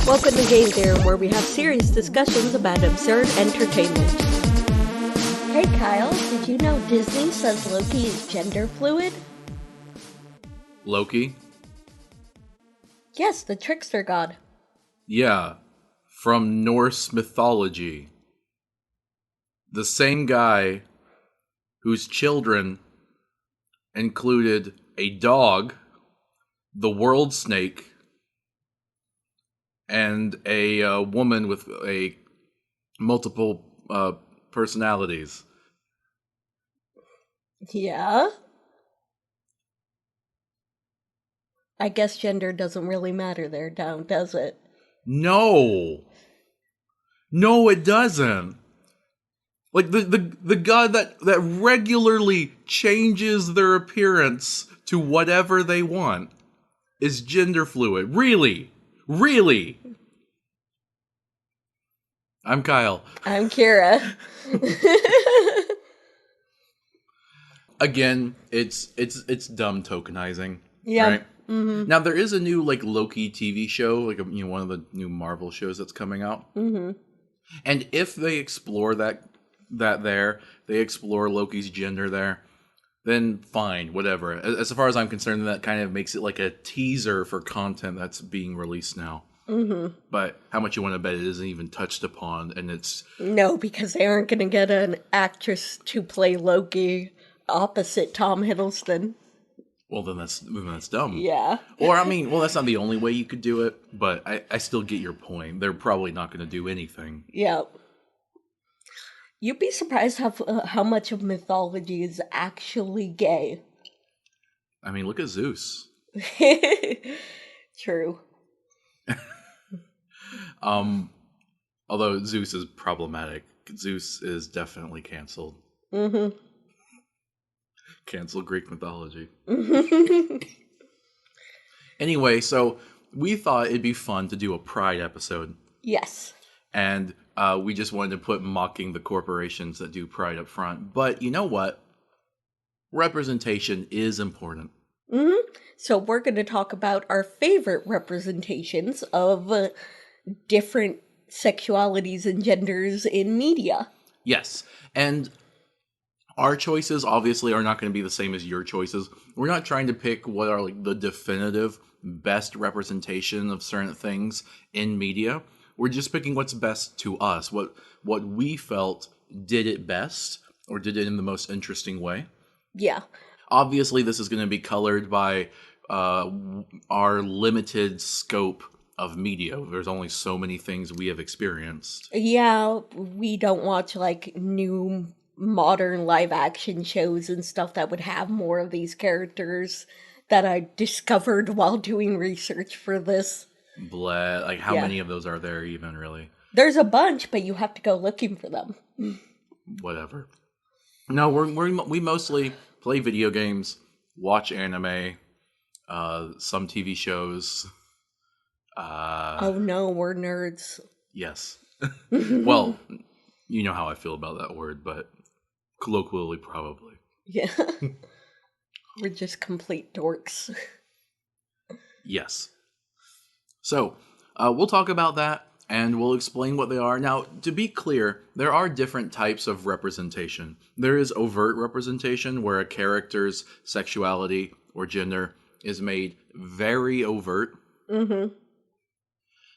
Welcome to Game Theorem, where we have serious discussions about absurd entertainment. Hey Kyle, did you know Disney says Loki is gender fluid? Loki? Yes, the trickster god. Yeah, from Norse mythology. The same guy whose children included a dog, the world snake, and a woman with multiple personalities. Yeah? I guess gender doesn't really matter there, does it? No, it doesn't. Like the god that regularly changes their appearance to whatever they want is gender fluid. Really? I'm Kyle. I'm Kira. Again, it's dumb tokenizing. Yeah. Right? Mm-hmm. Now there is a new Loki TV show, one of the new Marvel shows that's coming out. Mm-hmm. And if they explore they explore Loki's gender there, then fine, whatever. As far as I'm concerned, that kind of makes it like a teaser for content that's being released now. Mm-hmm. But how much you want to bet it isn't even touched upon, and it's... No, because they aren't going to get an actress to play Loki opposite Tom Hiddleston. Well, then that's dumb. Yeah. Or, that's not the only way you could do it, but I still get your point. They're probably not going to do anything. Yeah. You'd be surprised how much of mythology is actually gay. Look at Zeus. True. Although Zeus is problematic. Zeus is definitely canceled. Mm-hmm. Cancel Greek mythology. Anyway, so we thought it'd be fun to do a Pride episode. Yes. And we just wanted to put mocking the corporations that do Pride up front. But you know what? Representation is important. Mm-hmm. So we're going to talk about our favorite representations of different sexualities and genders in media. Yes. And our choices obviously are not going to be the same as your choices. We're not trying to pick what are the definitive best representation of certain things in media. We're just picking what's best to us, what we felt did it best or did it in the most interesting way. Yeah. Obviously, this is going to be colored by our limited scope of media. There's only so many things we have experienced. Yeah, we don't watch new modern live action shows and stuff that would have more of these characters that I discovered while doing research for this. How many of those are there even, really? There's a bunch, but you have to go looking for them. Whatever. No, we mostly play video games, watch anime, some TV shows. Oh no, we're nerds. Yes. Well, you know how I feel about that word, but colloquially, probably. Yeah. We're just complete dorks. Yes. So, we'll talk about that, and we'll explain what they are. Now, to be clear, there are different types of representation. There is overt representation, where a character's sexuality or gender is made very overt. Mm-hmm.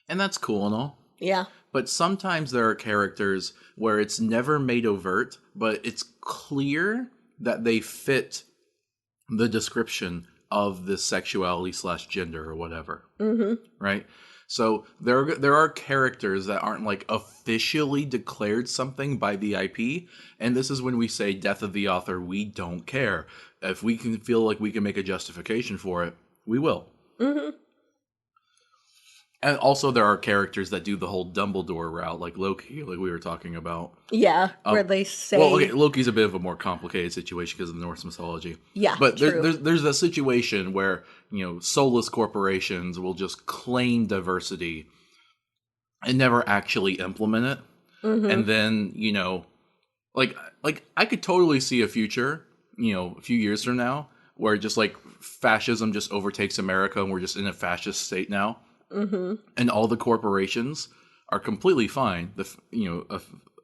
And that's cool and all. Yeah. But sometimes there are characters where it's never made overt, but it's clear that they fit the description of this sexuality / gender or whatever. Mm-hmm. Right? So there are characters that aren't officially declared something by the IP, and this is when we say death of the author, we don't care. If we can feel like we can make a justification for it, we will. Mm-hmm. And also there are characters that do the whole Dumbledore route, like Loki, like we were talking about. Yeah, where they say... Well, okay, Loki's a bit of a more complicated situation because of the Norse mythology. Yeah, but true. There's a situation where, soulless corporations will just claim diversity and never actually implement it. Mm-hmm. And then, I could totally see a future, a few years from now, where just fascism just overtakes America and we're just in a fascist state now. and all the corporations are completely fine.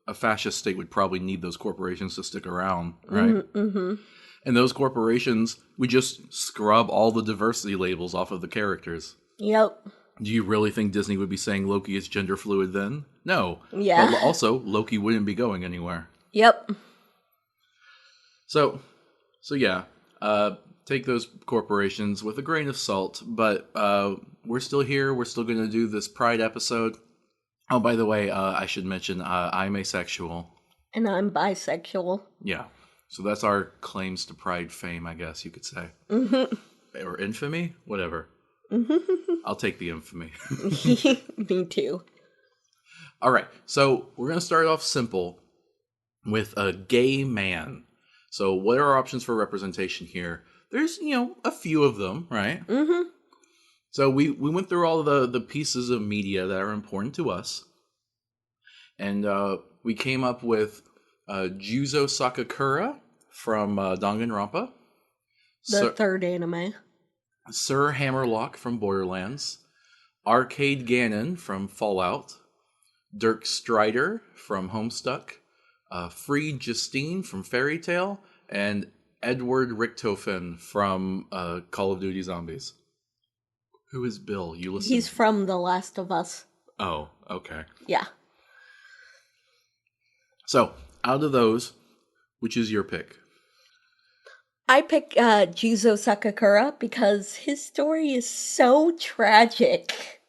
A fascist state would probably need those corporations to stick around, right? And those corporations, we just scrub all the diversity labels off of the characters. Yep. Do you really think Disney would be saying Loki is gender fluid then? No. Yeah. But also, Loki wouldn't be going anywhere. Yep. So yeah, take those corporations with a grain of salt, but we're still here. We're still going to do this Pride episode. Oh, by the way, I should mention I'm asexual. And I'm bisexual. Yeah. So that's our claims to Pride fame, I guess you could say. Or infamy? Whatever. I'll take the infamy. Me too. All right. So we're going to start off simple with a gay man. So what are our options for representation here? There's, a few of them, right? Mm-hmm. So we went through all of the pieces of media that are important to us. And we came up with Juzo Sakakura from Danganronpa. The third anime. Sir Hammerlock from Borderlands. Arcade Ganon from Fallout. Dirk Strider from Homestuck. Free Justine from Fairy Tail. And Edward Richtofen from Call of Duty Zombies. Who is Bill? You listen. He's from The Last of Us. Oh, okay. Yeah. So, out of those, which is your pick? I pick Juzo Sakakura because his story is so tragic.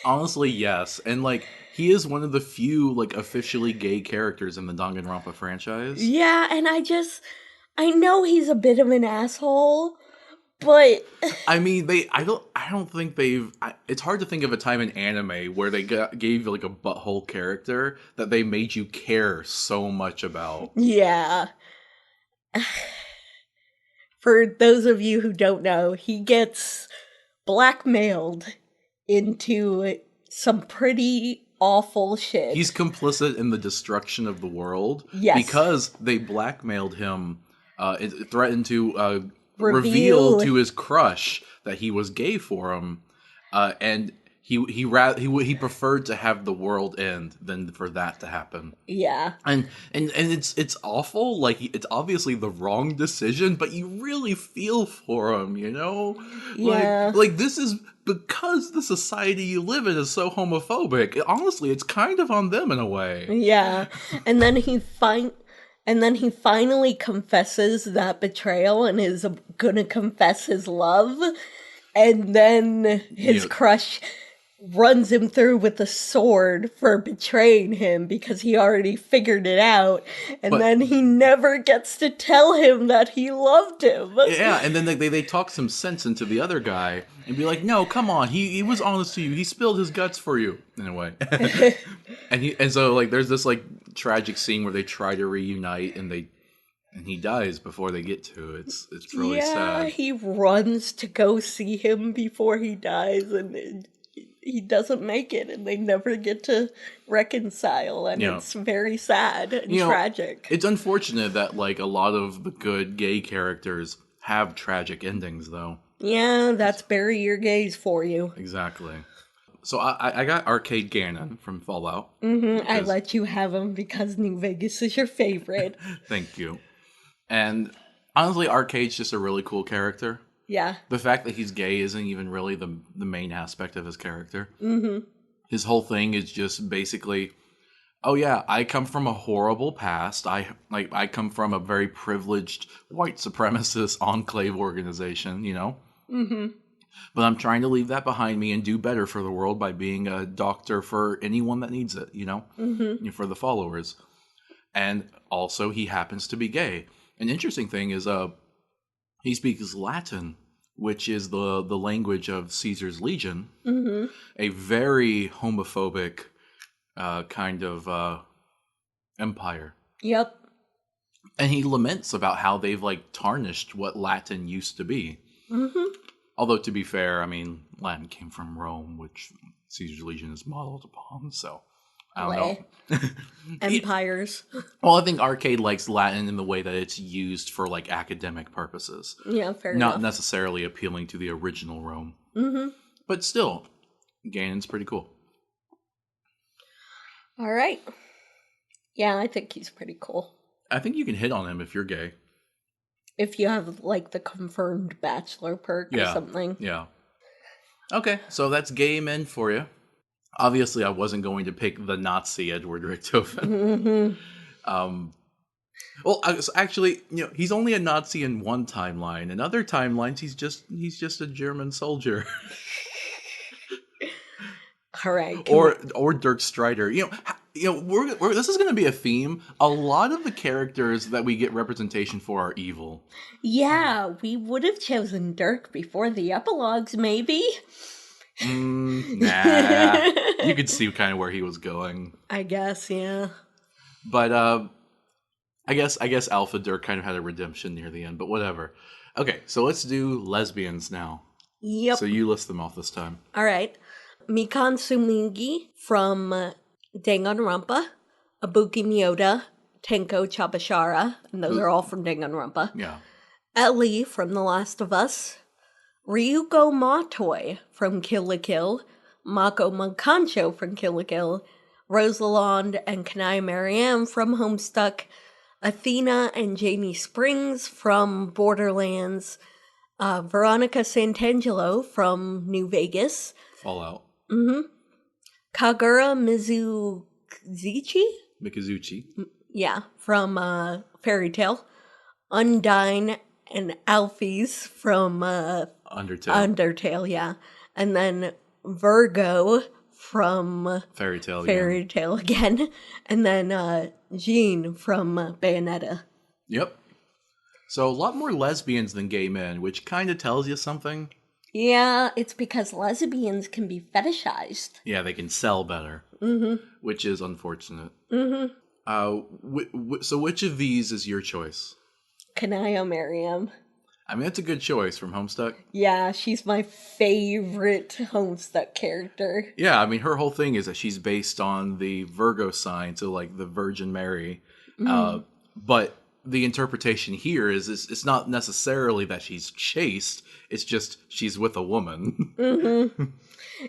Honestly, yes. And, he is one of the few, officially gay characters in the Danganronpa franchise. Yeah, and I know he's a bit of an asshole, but I mean, I don't think they've. It's hard to think of a time in anime where they gave a butthole character that they made you care so much about. Yeah. For those of you who don't know, he gets blackmailed into some pretty awful shit. He's complicit in the destruction of the world. Yes. Because they blackmailed him, it threatened to reveal to his crush that he was gay for him, and he preferred to have the world end than for that to happen. Yeah. And it's awful. It's obviously the wrong decision, but you really feel for him, Yeah. This is because the society you live in is so homophobic. Honestly, it's kind of on them in a way. Yeah. And then he finally confesses that betrayal and is gonna confess his love. And then his crush runs him through with a sword for betraying him because he already figured it out. And then he never gets to tell him that he loved him. Yeah, and then they talk some sense into the other guy and be like, no, come on, he was honest to you. He spilled his guts for you, in a way. and so there's this tragic scene where they try to reunite and he dies before they get to it. It's really sad. Yeah, he runs to go see him before he dies, and he doesn't make it, and they never get to reconcile, and it's very sad and tragic. It's unfortunate that a lot of the good gay characters have tragic endings, though. Yeah, that's Bury Your Gays for you. Exactly. So I got Arcade Ganon from Fallout. Mm-hmm. I let you have him because New Vegas is your favorite. Thank you. And honestly, Arcade's just a really cool character. Yeah. The fact that he's gay isn't even really the main aspect of his character. Mm-hmm. His whole thing is just basically, oh yeah, I come from a horrible past. I come from a very privileged white supremacist enclave organization, Mm-hmm. But I'm trying to leave that behind me and do better for the world by being a doctor for anyone that needs it, Mm-hmm. For the followers. And also, he happens to be gay. An interesting thing is, he speaks Latin, which is the language of Caesar's Legion, a very homophobic kind of empire. Yep. And he laments about how they've tarnished what Latin used to be. Mm-hmm. Although, to be fair, I mean, Latin came from Rome, which Caesar's Legion is modeled upon, so I don't know. Empires. Well, I think Arcade likes Latin in the way that it's used for academic purposes. Yeah, fair Not enough. necessarily appealing to the original Rome. Mm-hmm. But still, Ganon's pretty cool. All right. Yeah, I think he's pretty cool. I think you can hit on him if you're gay. If you have, like, the confirmed bachelor perk or something. Yeah. Okay, so that's gay men for you. Obviously, I wasn't going to pick the Nazi Edward Richtofen. Well, actually, he's only a Nazi in one timeline. In other timelines, he's just a German soldier. All right. Or Dirk Strider. This is going to be a theme. A lot of the characters that we get representation for are evil. Yeah, we would have chosen Dirk before the epilogues, maybe. Nah. You could see kind of where he was going. I guess, yeah. But I guess Alpha Dirk kind of had a redemption near the end, but whatever. Okay, so let's do lesbians now. Yep. So you list them off this time. All right. Mikan Sumingi from Danganronpa, Ibuki Miyoda, Tenko Chabashara, and those are all from Danganronpa. Yeah. Ellie from The Last of Us, Ryuko Matoi from Kill la Kill, Mako Mankancho from Kill la Kill, Rosaland and Kanai Mariam from Homestuck, Athena and Jamie Springs from Borderlands, Veronica Santangelo from New Vegas, Fallout. Kagura Mizuzuchi? Mikazuchi. Yeah, from Fairy Tail, Undyne and Alphys from Undertale, yeah. And then Virgo from Fairy Tail again. And then Jean from Bayonetta. Yep. So a lot more lesbians than gay men, which kind of tells you something. Yeah, it's because lesbians can be fetishized. Yeah, they can sell better, which is unfortunate. So which of these is your choice? Kanaya Mariam. I mean, that's a good choice from Homestuck. Yeah, she's my favorite Homestuck character. Yeah, I mean, her whole thing is that she's based on the Virgo sign, so like the Virgin Mary. But the interpretation here is it's not necessarily that she's chaste, it's just she's with a woman.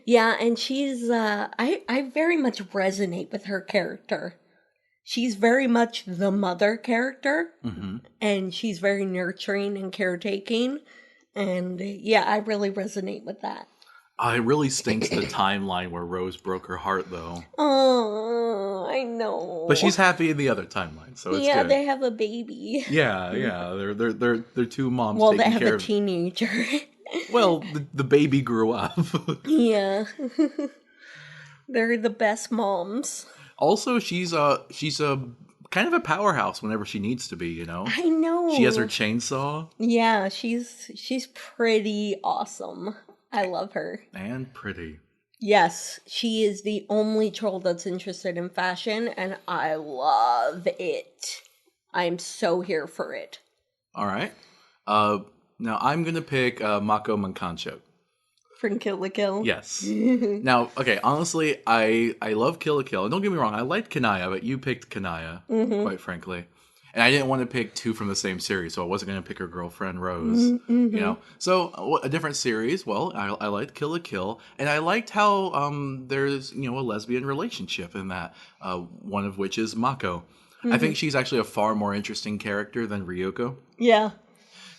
Yeah, and she's, I very much resonate with her character. She's very much the mother character, and she's very nurturing and caretaking, and yeah, I really resonate with that. It really stinks the timeline where Rose broke her heart, though. Oh, I know. But she's happy in the other timeline, so it's yeah, good. they have a baby. Yeah. They're two moms. Well, taking they have care a of... teenager. Well, the baby grew up. Yeah, they're the best moms. Also, she's a kind of a powerhouse whenever she needs to be, I know. She has her chainsaw. Yeah, she's pretty awesome. I love her. And pretty. Yes, she is the only troll that's interested in fashion, and I love it. I'm so here for it. All right. Now I'm gonna pick Mako Mankancho. From Kill la Kill? Yes. Now, okay, honestly, I love Kill la Kill. And don't get me wrong, I liked Kanaya, but you picked Kanaya, quite frankly. And I didn't want to pick two from the same series, so I wasn't going to pick her girlfriend, Rose. So, a different series. Well, I liked Kill la Kill. And I liked how there's, a lesbian relationship in that, one of which is Mako. I think she's actually a far more interesting character than Ryoko. Yeah.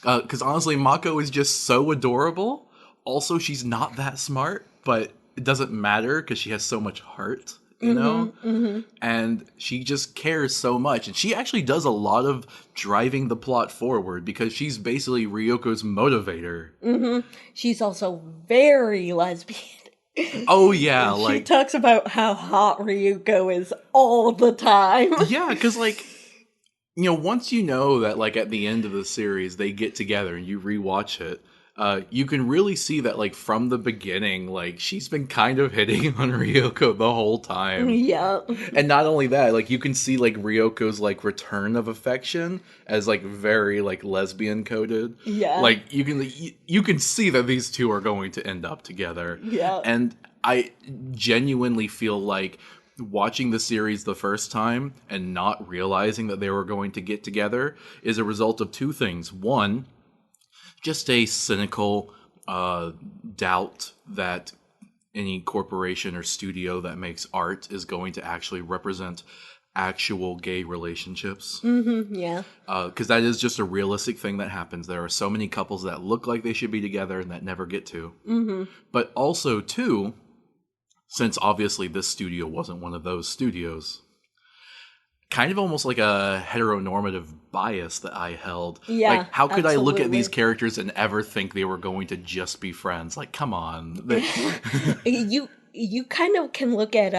Because honestly, Mako is just so adorable. Also, she's not that smart, but it doesn't matter because she has so much heart, you know? And she just cares so much. And she actually does a lot of driving the plot forward because she's basically Ryoko's motivator. She's also very lesbian. Oh, yeah. She talks about how hot Ryuko is all the time. Yeah, because, once you know that, at the end of the series, they get together and you rewatch it, you can really see that, from the beginning, she's been kind of hitting on Ryoko the whole time. Yeah. And not only that, you can see, Ryoko's, return of affection as, very, lesbian coded. Yeah. You can see that these two are going to end up together. Yeah. And I genuinely feel like watching the series the first time and not realizing that they were going to get together is a result of two things. One, just a cynical doubt that any corporation or studio that makes art is going to actually represent actual gay relationships. Yeah. Because that is just a realistic thing that happens. There are so many couples that look like they should be together and that never get to. But also, too, since obviously this studio wasn't one of those studios, kind of almost like a heteronormative bias that I held. Yeah, Like, how could I look at these absolutely. characters and ever think they were going to just be friends? Like, come on. You kind of can look at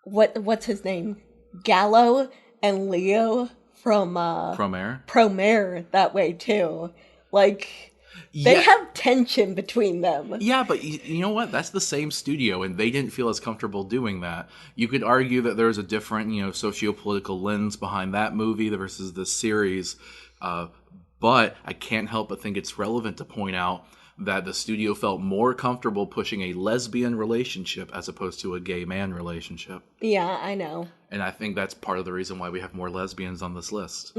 what's his name? Gallo and Leo from Promare? Promare that way too. Like they Yeah. have tension between them. Yeah, but you know what? That's the same studio, and they didn't feel as comfortable doing that. You could argue that there's a different, socio-political lens behind that movie versus this series, but I can't help but think it's relevant to point out that the studio felt more comfortable pushing a lesbian relationship as opposed to a gay man relationship. Yeah, I know. And I think that's part of the reason why we have more lesbians on this list.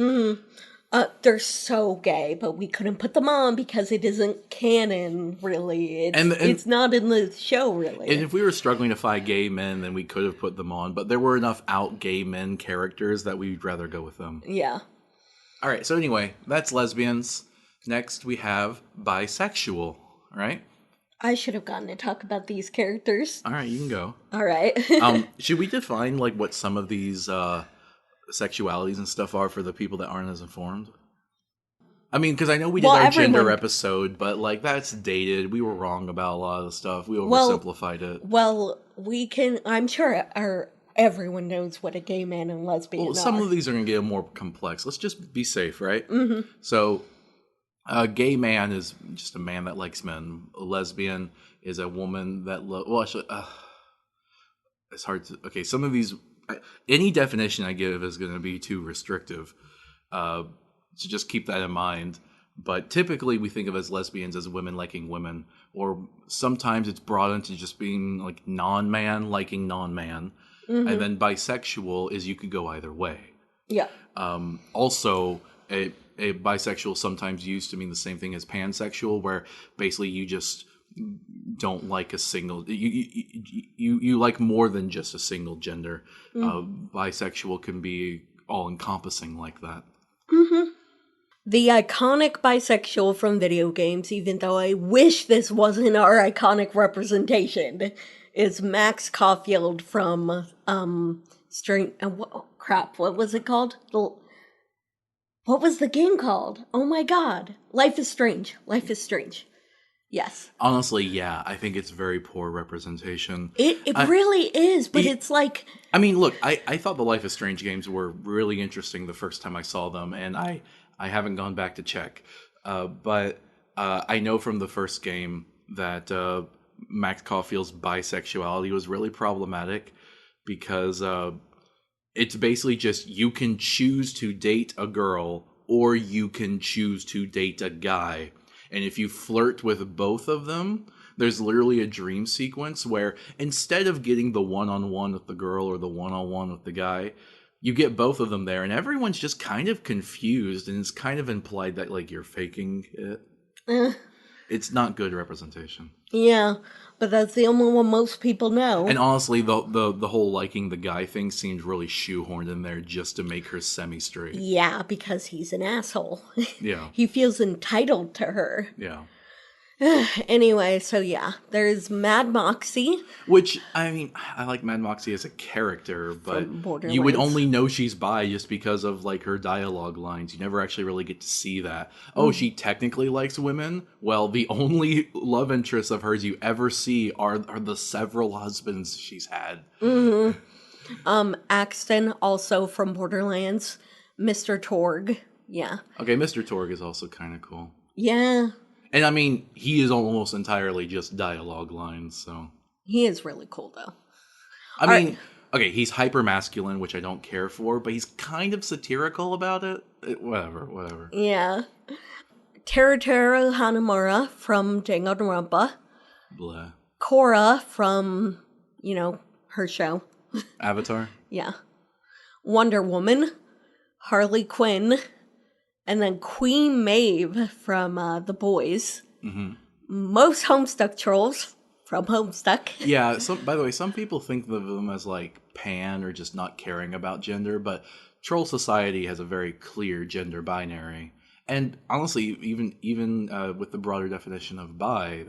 They're so gay, but we couldn't put them on because it isn't canon, really. And It's not in the show, really. And if we were struggling to find gay men, then we could have put them on. But there were enough out gay men characters that we'd rather go with them. Yeah. All right, so anyway, that's lesbians. Next, we have bisexual, right? I should have gotten to talk about these characters. All right, you can go. All right. Should we define like what some of these sexualities and stuff are for the people that aren't as informed? I mean, because I know we did our gender episode, but like that's dated. We were wrong about a lot of the stuff. We oversimplified it. Well, I'm sure everyone knows what a gay man and lesbian are. Some of these are going to get more complex. Let's just be safe, right? Mm-hmm. So, a gay man is just a man that likes men. A lesbian is a woman that it's hard to. Okay, some of these, any definition I give is going to be too restrictive. So just keep that in mind. But typically, we think of as lesbians as women liking women, or sometimes it's brought into just being like non-man liking non-man. And then bisexual is you could go either way. Yeah. Also, a bisexual sometimes used to mean the same thing as pansexual, where basically you just don't like a single. You like more than just a single gender. Bisexual can be all encompassing like that. The iconic bisexual from video games, even though I wish this wasn't our iconic representation, is Max Caulfield from what was it called? What was the game called? Oh my god. Life is Strange. Life is Strange. Yes. Honestly, yeah, I think it's very poor representation. It really is, but it's like... I mean, look, I thought the Life is Strange games were really interesting the first time I saw them, and I haven't gone back to check. But I know from the first game that Max Caulfield's bisexuality was really problematic because it's basically just you can choose to date a girl or you can choose to date a guy. And if you flirt with both of them, there's literally a dream sequence where instead of getting the one-on-one with the girl or the one-on-one with the guy, you get both of them there, and everyone's just kind of confused, and it's kind of implied that, like, you're faking it. It's not good representation. Yeah, but that's the only one most people know. And honestly, the whole liking the guy thing seems really shoehorned in there just to make her semi-straight. Yeah, because he's an asshole. Yeah. He feels entitled to her. Yeah. Anyway, so yeah, there's Mad Moxie. Which, I mean, I like Mad Moxie as a character, but you would only know she's bi just because of, like, her dialogue lines. You never actually really get to see that. Oh, she technically likes women? Well, the only love interests of hers you ever see are the several husbands she's had. Axton, also from Borderlands. Mr. Torg. Yeah. Okay, Mr. Torg is also kind of cool. Yeah. And I mean, he is almost entirely just dialogue lines, so. He is really cool, though. I mean, okay, he's hyper masculine, which I don't care for, but he's kind of satirical about it. Whatever. Yeah. Teruteru Hanamura from Danganronpa. Blah. Korra from, her show. Avatar? Yeah. Wonder Woman. Harley Quinn. And then Queen Maeve from The Boys. most Homestuck trolls from Homestuck. Yeah, by the way, some people think of them as like pan or just not caring about gender, but troll society has a very clear gender binary. And honestly, even with the broader definition of bi,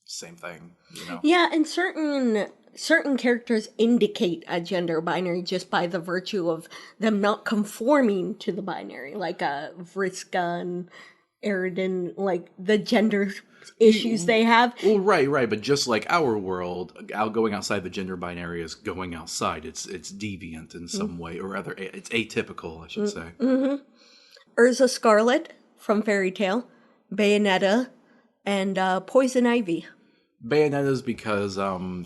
same thing, you know. Yeah, and certain characters indicate a gender binary just by the virtue of them not conforming to the binary, like Vriska and Eridan, like the gender issues they have. Well, right, but just like our world, going outside the gender binary is going outside. It's deviant in some way, or rather, it's atypical, I should say. Urza Scarlet from Fairy Tail, Bayonetta, and Poison Ivy. Bayonetta's because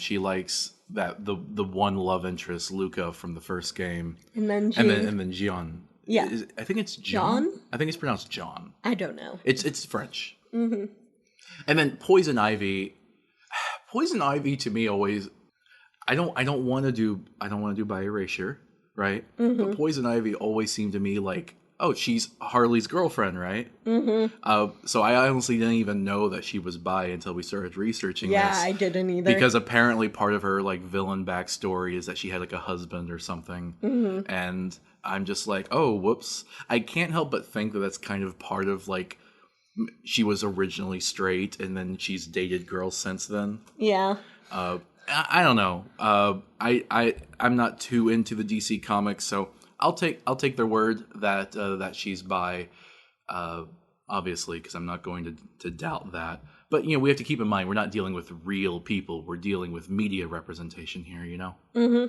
she likes the one love interest, Luca, from the first game, And then and then Jion. Yeah. I think it's John? John. I think it's pronounced John. I don't know. It's French. Mm-hmm. And then Poison Ivy. Poison Ivy to me always. I don't want to do by erasure, right? Mm-hmm. But Poison Ivy always seemed to me like, oh, she's Harley's girlfriend, right? Mm-hmm. So I honestly didn't even know that she was bi until we started researching Yeah, this. I didn't either. Because apparently part of her like villain backstory is that she had like a husband or something, and I'm just like, oh, whoops. I can't help but think that that's kind of part of like she was originally straight and then she's dated girls since then. Yeah. I don't know. I'm not too into the DC comics, so I'll take their word that that she's bi, obviously, because I'm not going to doubt that. But we have to keep in mind we're not dealing with real people. We're dealing with media representation here. Mm-hmm.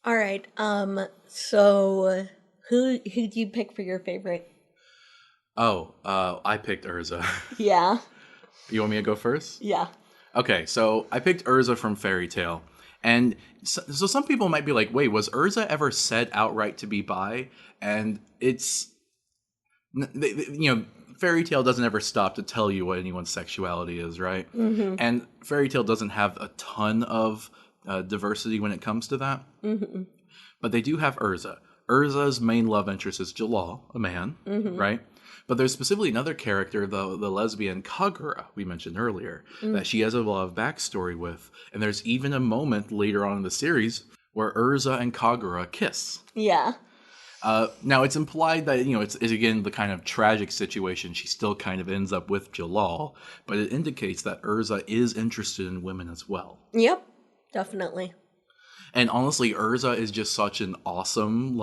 All right. So who do you pick for your favorite? Oh, I picked Urza. Yeah. You want me to go first? Yeah. Okay, so I picked Urza from Fairy Tail. And so some people might be like, wait, was Urza ever said outright to be bi? And it's, Fairy Tail doesn't ever stop to tell you what anyone's sexuality is, right? Mm-hmm. And Fairy Tail doesn't have a ton of diversity when it comes to that. Mm-hmm. But they do have Urza. Urza's main love interest is Jalal, a man, right? But there's specifically another character, the lesbian Kagura, we mentioned earlier, that she has a lot of backstory with. And there's even a moment later on in the series where Urza and Kagura kiss. Yeah. Now, it's implied that, it's again the kind of tragic situation. She still kind of ends up with Jalal, but it indicates that Urza is interested in women as well. Yep, definitely. And honestly, Urza is just such an awesome,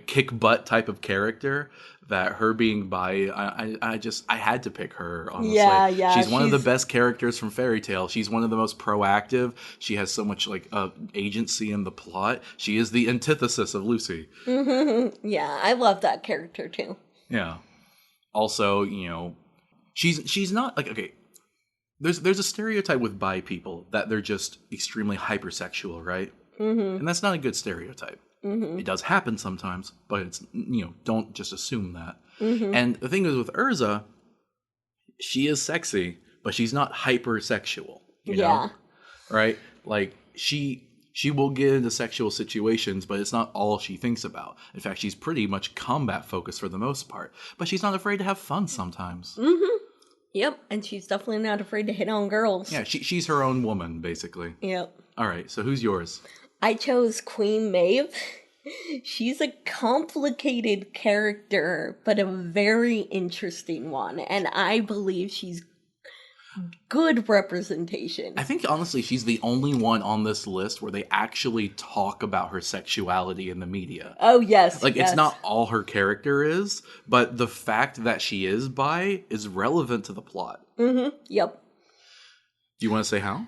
kick butt type of character that her being bi, I had to pick her, honestly. Yeah. She's one of the best characters from Fairy Tail. She's one of the most proactive. She has so much agency in the plot. She is the antithesis of Lucy. Mm-hmm. Yeah, I love that character too. Yeah. Also, she's not okay. There's a stereotype with bi people that they're just extremely hypersexual, right? Mm-hmm. And that's not a good stereotype. Mm-hmm. It does happen sometimes, but it's don't just assume that. Mm-hmm. And the thing is with Urza, she is sexy, but she's not hypersexual. You know? Right? Like she will get into sexual situations, but it's not all she thinks about. In fact, she's pretty much combat focused for the most part, but she's not afraid to have fun sometimes. Mm-hmm. Yep, and she's definitely not afraid to hit on girls. Yeah, she's her own woman, basically. Yep. All right, so who's yours? I chose Queen Maeve. She's a complicated character, but a very interesting one, and I believe she's good representation. I think, honestly, she's the only one on this list where they actually talk about her sexuality in the media. Oh, yes. It's not all her character is, but the fact that she is bi is relevant to the plot. Mm-hmm. Yep. Do you want to say how?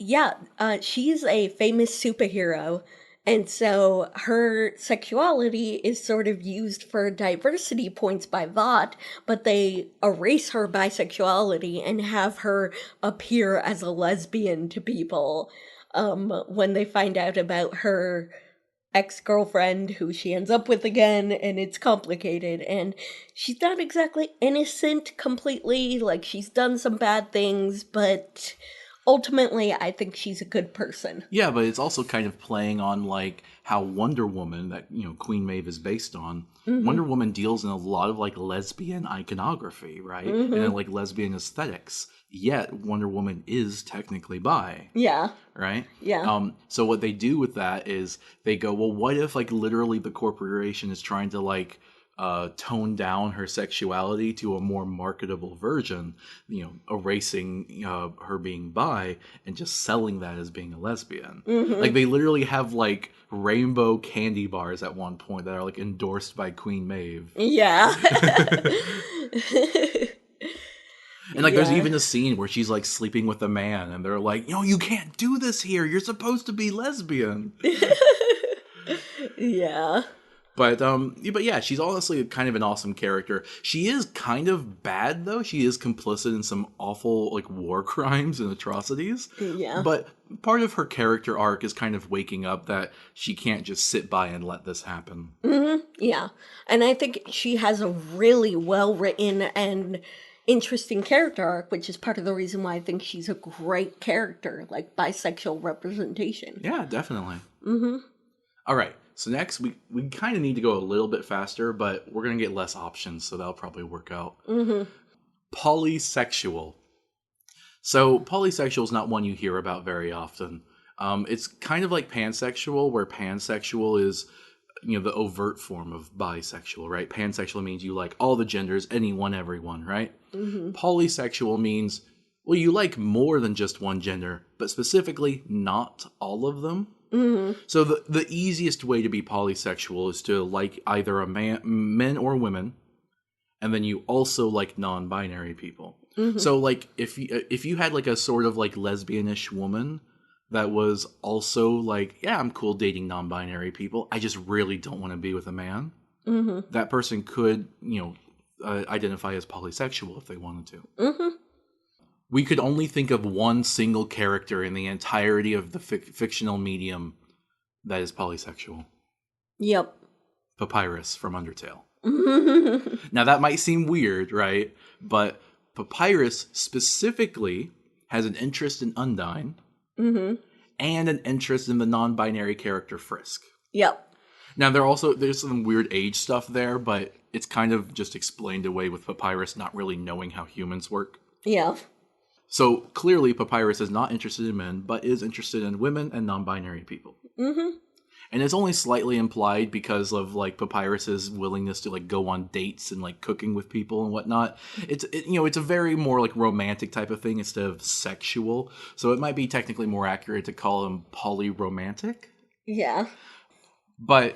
Yeah, she's a famous superhero, and so her sexuality is sort of used for diversity points by Vought, but they erase her bisexuality and have her appear as a lesbian to people when they find out about her ex-girlfriend who she ends up with again, and it's complicated, and she's not exactly innocent completely, like she's done some bad things, but ultimately, I think she's a good person. Yeah, but it's also kind of playing on like how Wonder Woman, that Queen Maeve is based on. Wonder Woman deals in a lot of like lesbian iconography, right? And then like lesbian aesthetics. Yet Wonder Woman is technically bi, Yeah. right? Yeah. So what they do with that is they go, well, what if like literally the corporation is trying to like tone down her sexuality to a more marketable version, erasing her being bi and just selling that as being a lesbian. Like they literally have like rainbow candy bars at one point that are like endorsed by Queen Maeve. Yeah. And like there's Yeah. even a scene where she's like sleeping with a man and they're like, you can't do this here. You're supposed to be lesbian. Yeah. But yeah, she's honestly kind of an awesome character. She is kind of bad though. She is complicit in some awful like war crimes and atrocities. Yeah. But part of her character arc is kind of waking up that she can't just sit by and let this happen. Yeah. And I think she has a really well written and interesting character arc, which is part of the reason why I think she's a great character, like bisexual representation. Yeah, definitely. All right. So next, we kind of need to go a little bit faster, but we're going to get less options, so that'll probably work out. Polysexual. So polysexual is not one you hear about very often. It's kind of like pansexual, where pansexual is the overt form of bisexual, right? Pansexual means you like all the genders, anyone, everyone, right? Polysexual means, well, you like more than just one gender, but specifically not all of them. So the easiest way to be polysexual is to like either a men or women, and then you also like non-binary people. So like if you had like a sort of like lesbianish woman that was also like, yeah, I'm cool dating non-binary people, I just really don't want to be with a man. That person could identify as polysexual if they wanted to. We could only think of one single character in the entirety of the fictional medium that is polysexual. Yep. Papyrus from Undertale. Now that might seem weird, right? But Papyrus specifically has an interest in Undyne and an interest in the non-binary character Frisk. Yep. Now there's some weird age stuff there, but it's kind of just explained away with Papyrus not really knowing how humans work. Yeah. So clearly Papyrus is not interested in men, but is interested in women and non-binary people. And it's only slightly implied because of like Papyrus's willingness to like go on dates and like cooking with people and whatnot. It's a very more like romantic type of thing instead of sexual. So it might be technically more accurate to call him polyromantic. Yeah. But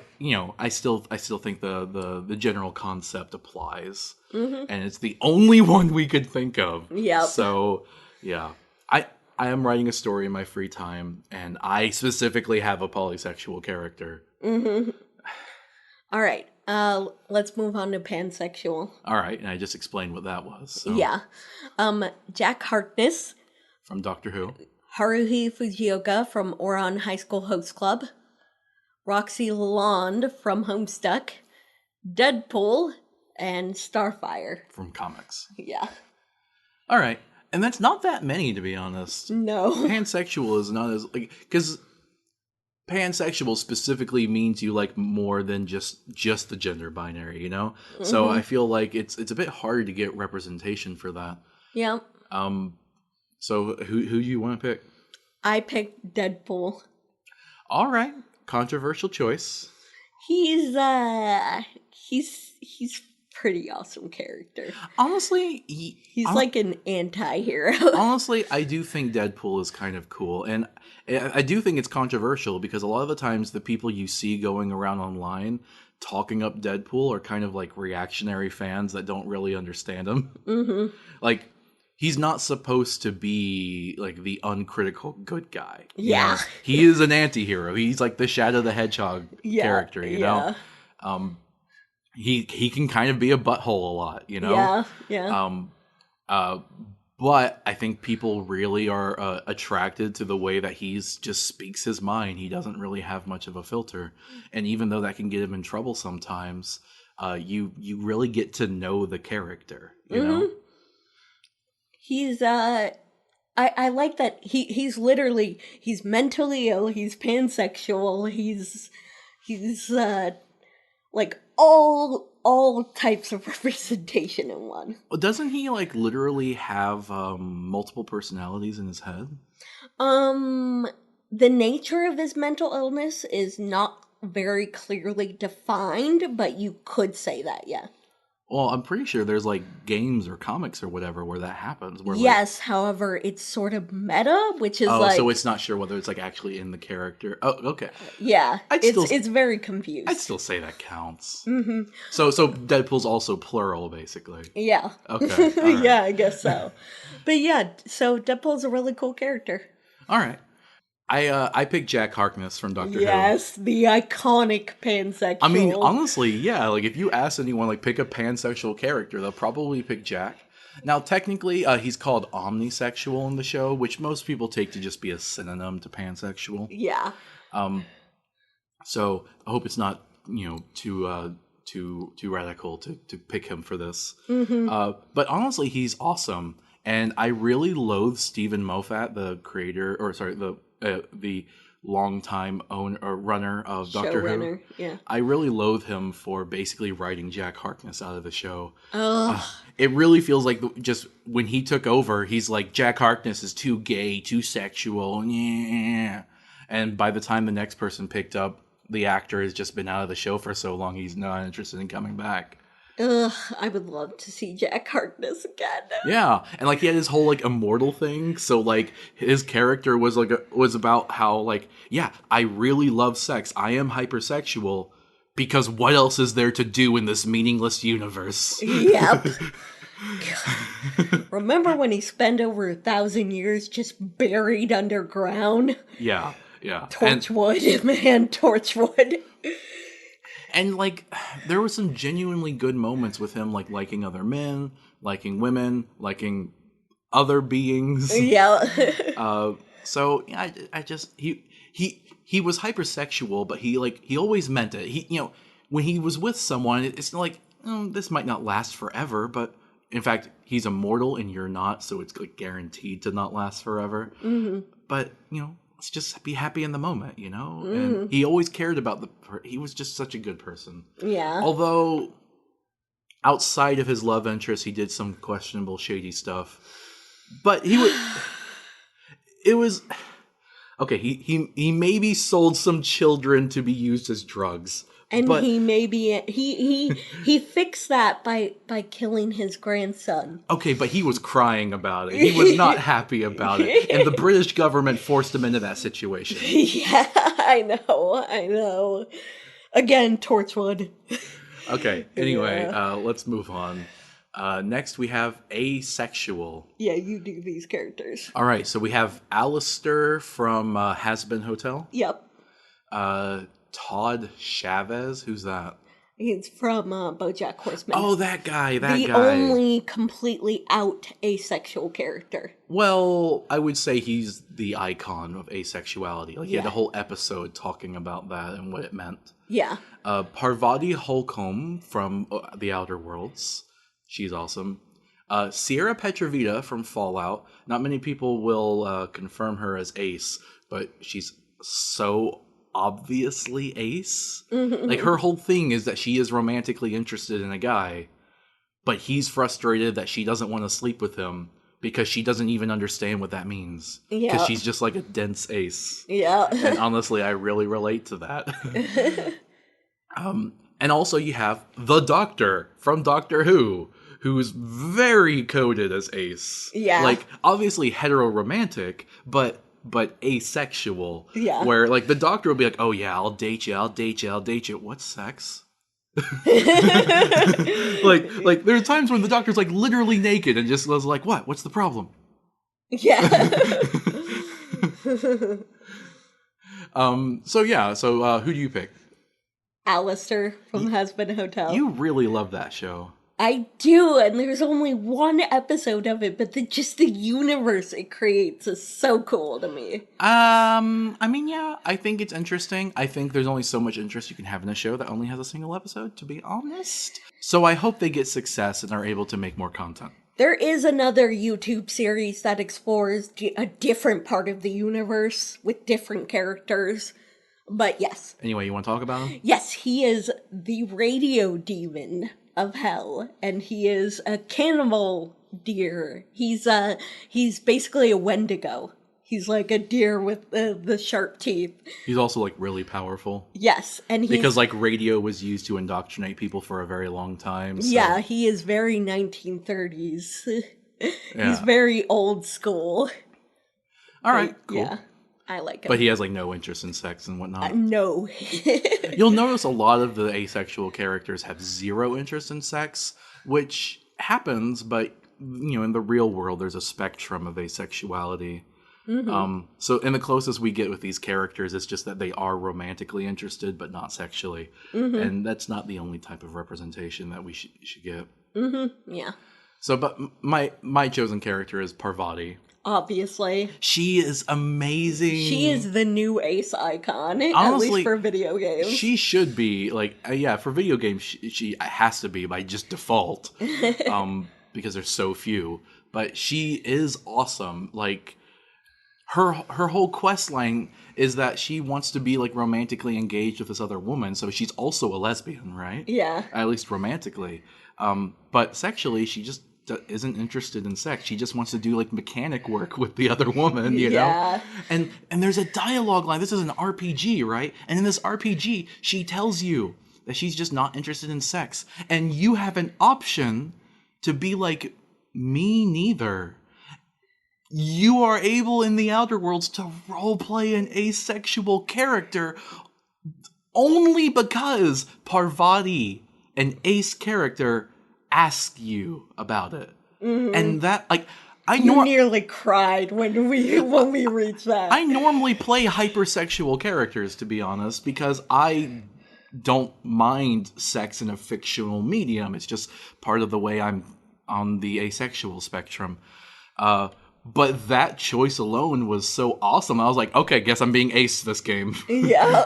I still think the general concept applies, and it's the only one we could think of. Yep. So yeah, I am writing a story in my free time, and I specifically have a polysexual character. All right. Let's move on to pansexual. All right, and I just explained what that was. So. Yeah. Jack Harkness From Doctor Who. Haruhi Fujioka from Oran High School Host Club, Roxy Lalonde from Homestuck, Deadpool, and Starfire. From comics. Yeah. All right. And that's not that many, to be honest. No. Pansexual is not as like, because pansexual specifically means you like more than just the gender binary, So I feel like it's a bit hard to get representation for that. Yeah. So who do you want to pick? I picked Deadpool. All right, controversial choice. He's pretty awesome character. Honestly, he's like an anti-hero. Honestly, I do think Deadpool is kind of cool, and I do think it's controversial because a lot of the times the people you see going around online talking up Deadpool are kind of like reactionary fans that don't really understand him. Like, he's not supposed to be like the uncritical good guy. Yeah. He is an anti-hero. He's like the Shadow the Hedgehog character, you know? He can kind of be a butthole a lot, Yeah, yeah. But I think people really are attracted to the way that he's just speaks his mind. He doesn't really have much of a filter. And even though that can get him in trouble sometimes, you really get to know the character, you know? He's I like that he's literally he's mentally ill, he's pansexual, he's like all types of representation in one. Well, doesn't he like literally have multiple personalities in his head? Um the nature of his mental illness is not very clearly defined, but you could say that, yeah. Well, I'm pretty sure there's like games or comics or whatever where that happens. Where like, Yes, however, it's sort of meta, which is oh, like, so it's not sure whether it's like actually in the character. Oh, okay. yeah, I'd it's still- it's very confused. I'd still say that counts. Mm-hmm. So Deadpool's also plural, basically. Yeah. Okay. All right. Yeah, I guess so. But yeah, so Deadpool's a really cool character. All right. I picked Jack Harkness from Doctor Who. Yes, the iconic pansexual. I mean, honestly, yeah. Like, if you ask anyone, like, pick a pansexual character, they'll probably pick Jack. Now, technically, he's called omnisexual in the show, which most people take to just be a synonym to pansexual. Yeah. So I hope it's not, too radical to pick him for this. Mm-hmm. But honestly, he's awesome, and I really loathe Stephen Moffat, the creator, or sorry, the longtime owner or runner of Doctor Who. Showrunner, yeah. I really loathe him for basically writing Jack Harkness out of the show. Ugh. It really feels like just when he took over, he's like, Jack Harkness is too gay, too sexual, yeah. And by the time the next person picked up, the actor has just been out of the show for so long, he's not interested in coming back. Ugh, I would love to see Jack Harkness again. Yeah, and like he had his whole like immortal thing. So like his character was was about how like, yeah, I really love sex. I am hypersexual because what else is there to do in this meaningless universe? Yep. Remember when he spent over 1,000 years just buried underground? Yeah, yeah. Torchwood, man, Torchwood. And like, there were some genuinely good moments with him, like liking other men, liking women, liking other beings. Yeah. So yeah, I just he was hypersexual, but he always meant it. He when he was with someone, it's like this might not last forever, but in fact he's immortal and you're not, so it's like guaranteed to not last forever. Mm-hmm. But let's just be happy in the moment, And he always cared about he was just such a good person. Yeah. Although, outside of his love interest, he did some questionable, shady stuff. But it was... Okay, he maybe sold some children to be used as drugs. And he maybe he fixed that by killing his grandson. Okay, but he was crying about it. He was not happy about it. And the British government forced him into that situation. Yeah, I know. Again, Torchwood. Okay, anyway, let's move on. Next, we have Asexual. Yeah, you do these characters. All right, so we have Alistair from Has-Been Hotel. Yep. Todd Chavez, who's that? He's from BoJack Horseman. Oh, that guy. The only completely out asexual character. Well, I would say he's the icon of asexuality. Like, he had a whole episode talking about that and what it meant. Yeah. Parvati Holcomb from The Outer Worlds. She's awesome. Sierra Petrovita from Fallout. Not many people will confirm her as Ace, but she's so obviously Ace. Mm-hmm. Like, her whole thing is that she is romantically interested in a guy, but he's frustrated that she doesn't want to sleep with him because she doesn't even understand what that means. Because she's just like a dense Ace. Yeah. And honestly, I really relate to that. And also you have the Doctor from Doctor Who, who's very coded as Ace. Yeah. Like, obviously hetero-romantic, but asexual. Yeah. Where, like, the Doctor will be like, oh yeah, I'll date you. What's sex? like there are times when the Doctor's like literally naked and just was like, what's the problem? Yeah. So who do you pick? Alistair from Has-Been Hotel. You really love that show. I do, and there's only one episode of it, but just the universe it creates is so cool to me. I mean, yeah, I think it's interesting. I think there's only so much interest you can have in a show that only has a single episode, to be honest. So I hope they get success and are able to make more content. There is another YouTube series that explores a different part of the universe with different characters. But yes. Anyway, you want to talk about him? Yes, he is the radio demon of hell, and he is a cannibal deer. He's basically a Wendigo. He's like a deer with the sharp teeth. He's also like really powerful. Yes, and he's, Because like radio was used to indoctrinate people for a very long time. So. yeah, he is very 1930s. He's Yeah. very old school. All right, cool. Yeah, I like him. But he has like no interest in sex and whatnot. No. You'll notice a lot of the asexual characters have zero interest in sex, which happens, but you know, in the real world, there's a spectrum of asexuality. So, and the closest we get with these characters is just that they are romantically interested, but not sexually, and that's not the only type of representation that we should get. Yeah, So, but my chosen character is Parvati. obviously. She is amazing. She is the new ace icon, at Honestly, least for video games. She should be like, yeah, for video games, she has to be by just default, because there's so few. But she is awesome. Like her whole quest line is that she wants to be like romantically engaged with this other woman, so she's also a lesbian, right? Yeah. At least romantically. But sexually, she just isn't interested in sex. She just wants to do like mechanic work with the other woman, you Yeah. know? And there's a dialogue line. This is an RPG, right? And in this RPG, she tells you that she's just not interested in sex. And you have an option to be like, me neither. You are able in the Outer Worlds to roleplay an asexual character only because Parvati, an ace character, asked you about it. And that, like, You nearly cried when we reached that. I normally play hypersexual characters, to be honest, because I don't mind sex in a fictional medium. It's just part of the way I'm on the asexual spectrum. But that choice alone was so awesome. I was like, okay, guess I'm being ace this game. Yeah.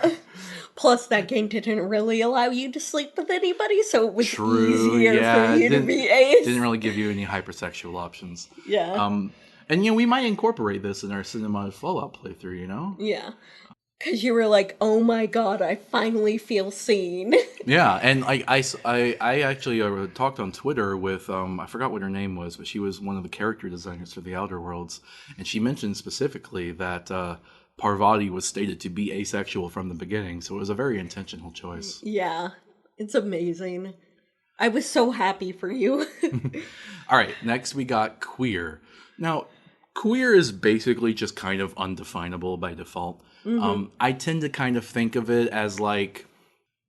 Plus, that game didn't really allow you to sleep with anybody, so it was easier for you to be ace. Didn't really give you any hypersexual options. Yeah. And you know, we might incorporate this in our Cinema Fallout playthrough, you know? Yeah. Because you were like, oh my god, I finally feel seen. Yeah, and I actually talked on Twitter with, I forgot what her name was, but she was one of the character designers for the Outer Worlds, and she mentioned specifically that Parvati was stated to be asexual from the beginning, so it was a very intentional choice. Yeah. It's amazing. I was so happy for you. All right, next we got queer. Now, queer is basically just kind of undefinable by default. I tend to kind of think of it as like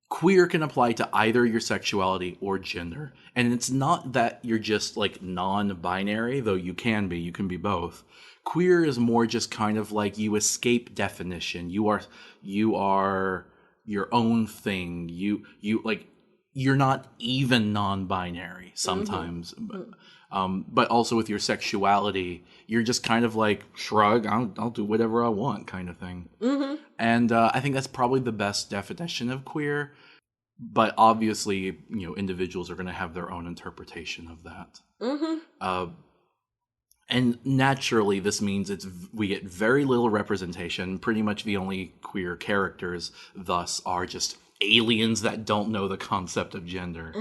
queer can apply to either your sexuality or gender. And it's not that you're just like non-binary, though you can be both. Queer is more just kind of like you escape definition. You are your own thing. You like you're not even non-binary sometimes. But also with your sexuality, you're just kind of like, shrug, I'll do whatever I want kind of thing. And I think that's probably the best definition of queer. But obviously, you know, individuals are going to have their own interpretation of that. And naturally, this means we get very little representation. Pretty much the only queer characters, thus, are just aliens that don't know the concept of gender.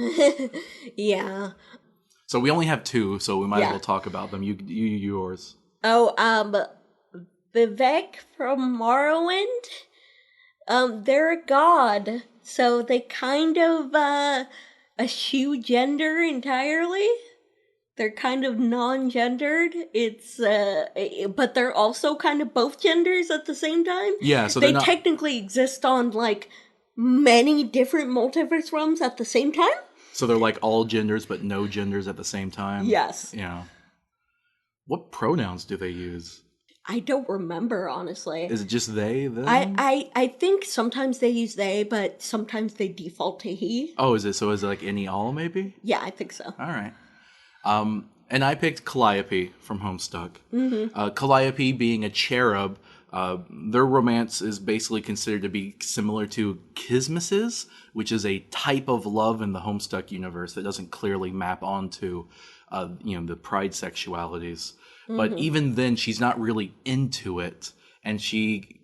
Yeah. So we only have two, so we might as well talk about them. You yours. Oh, Vivek from Morrowind. They're a god, so they kind of eschew gender entirely. They're kind of non-gendered. It's but they're also kind of both genders at the same time. Yeah, so they technically exist on like many different multiverse realms at the same time. So they're like all genders, but no genders at the same time? Yes. Yeah. What pronouns do they use? I don't remember, honestly. Is it just they, them? I think sometimes they use they, but sometimes they default to he. Oh, is it like any all, maybe? Yeah, I think so. All right. And I picked Calliope from Homestuck. Calliope being a cherub, their romance is basically considered to be similar to Kismis's, which is a type of love in the Homestuck universe that doesn't clearly map onto the pride sexualities. But even then, she's not really into it. And she,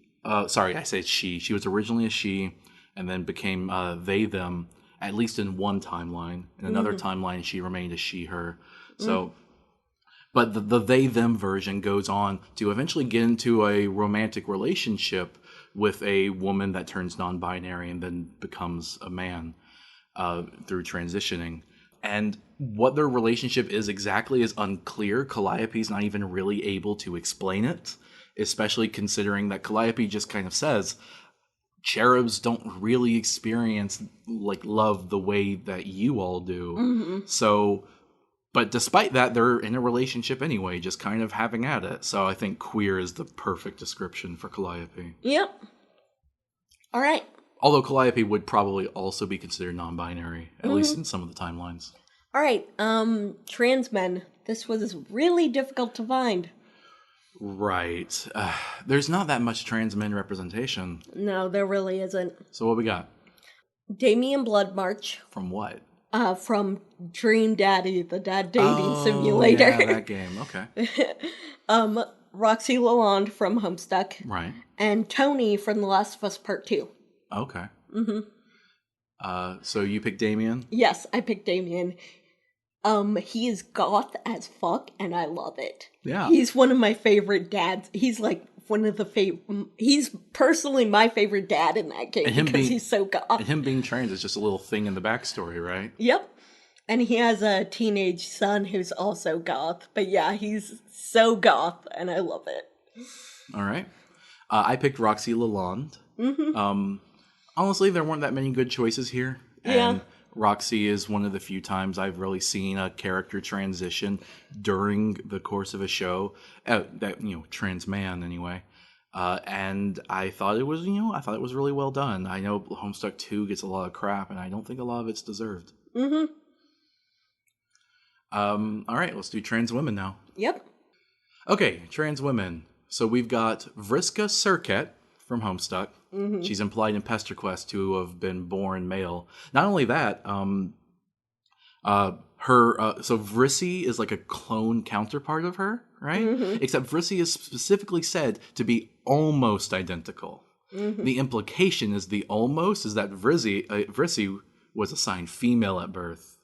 sorry, I say she. She was originally a she, and then became they, them, at least in one timeline. In another timeline, she remained a she, her. So, but the they, them version goes on to eventually get into a romantic relationship with a woman that turns non-binary and then becomes a man through transitioning. And what their relationship is exactly is unclear. Calliope's not even really able to explain it, especially considering that Calliope just kind of says, cherubs don't really experience like love the way that you all do. So, but despite that, they're in a relationship anyway, just kind of having at it. So I think queer is the perfect description for Calliope. Yep. All right. Although Calliope would probably also be considered non-binary, at least in some of the timelines. All right. Trans men. This was really difficult to find. Right. There's not that much trans men representation. No, there really isn't. So what we got? Damien Bloodmarch. From what? From Dream Daddy, the dad dating simulator. Yeah, that game. Okay. Roxy Lalonde from Homestuck. Right. And Tony from The Last of Us Part 2. Okay. So you picked Damien? Yes, I picked Damien. He is goth as fuck, and I love it. Yeah. He's one of my favorite dads. He's like one of the he's personally my favorite dad in that game because he's so goth. And him being trans is just a little thing in the backstory, right? Yep. And he has a teenage son who's also goth. But yeah, he's so goth, and I love it. All right. I picked Roxy Lalonde. Honestly, there weren't that many good choices here. And Roxy is one of the few times I've really seen a character transition during the course of a show. Trans man anyway. And I thought it was, really well done. I know Homestuck 2 gets a lot of crap, and I don't think a lot of it's deserved. All right, let's do trans women now. Yep. Okay, trans women. So we've got Vriska Serket from Homestuck. She's implied in PesterQuest to have been born male. Not only that, so Vrissy is like a clone counterpart of her, right? Except Vrissy is specifically said to be almost identical. The implication is the almost is that Vrissy was assigned female at birth.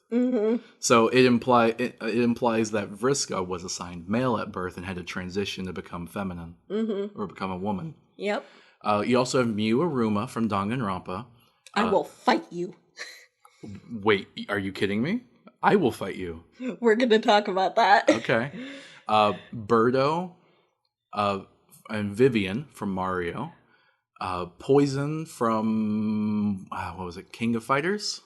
So it implies that Vriska was assigned male at birth and had to transition to become feminine or become a woman. Yep. You also have Mew Aruma from Danganronpa. I will fight you. Wait, are you kidding me? I will fight you. We're going to talk about that. Okay. Birdo and Vivian from Mario. Poison from, what was it, King of Fighters?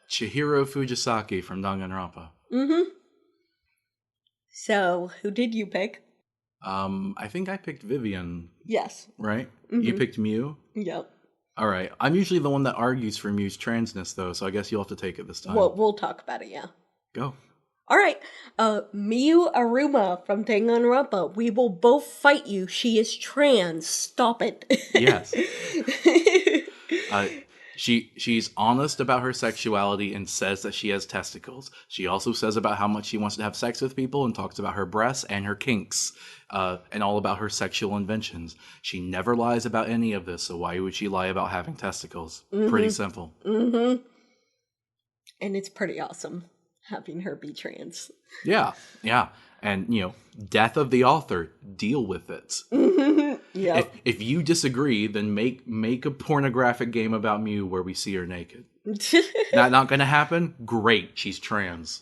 Chihiro Fujisaki from Danganronpa. So, who did you pick? I think I picked Vivian. Yes. Right? You picked Mew? Yep. All right. I'm usually the one that argues for Mew's transness, though, so I guess you'll have to take it this time. Well, we'll talk about it, yeah. Go. All right. Mew Aruma from Danganronpa. We will both fight you. She is trans. Stop it. Yes. She's honest about her sexuality and says that she has testicles. She also says about how much she wants to have sex with people and talks about her breasts and her kinks and all about her sexual inventions. She never lies about any of this, so why would she lie about having testicles? Pretty simple. And it's pretty awesome having her be trans. Yeah. And, death of the author, deal with it. Yeah. If you disagree, then make a pornographic game about Mew where we see her naked. Not going to happen? Great, she's trans.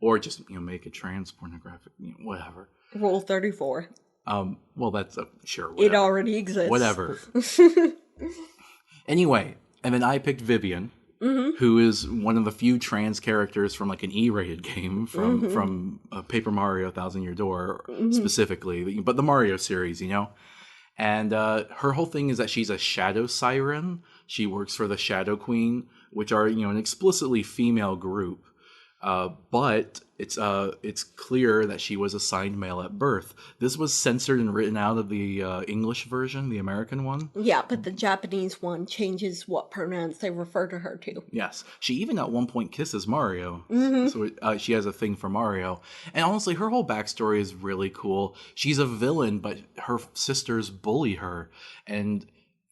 Or just make a trans pornographic, whatever. Rule 34. Well, that's sure. Whatever. It already exists. Whatever. Anyway, and then I picked Vivian. Who is one of the few trans characters from like an E-rated game from Paper Mario 1000 Year Door specifically, but the Mario series, And her whole thing is that she's a shadow siren. She works for the Shadow Queen, which are, an explicitly female group. But it's clear that she was assigned male at birth. This was censored and written out of the English version, the American one. Yeah, but the Japanese one changes what pronouns they refer to her to. Yes, she even at one point kisses Mario. So she has a thing for Mario. And honestly, her whole backstory is really cool. She's a villain, but her sisters bully her, and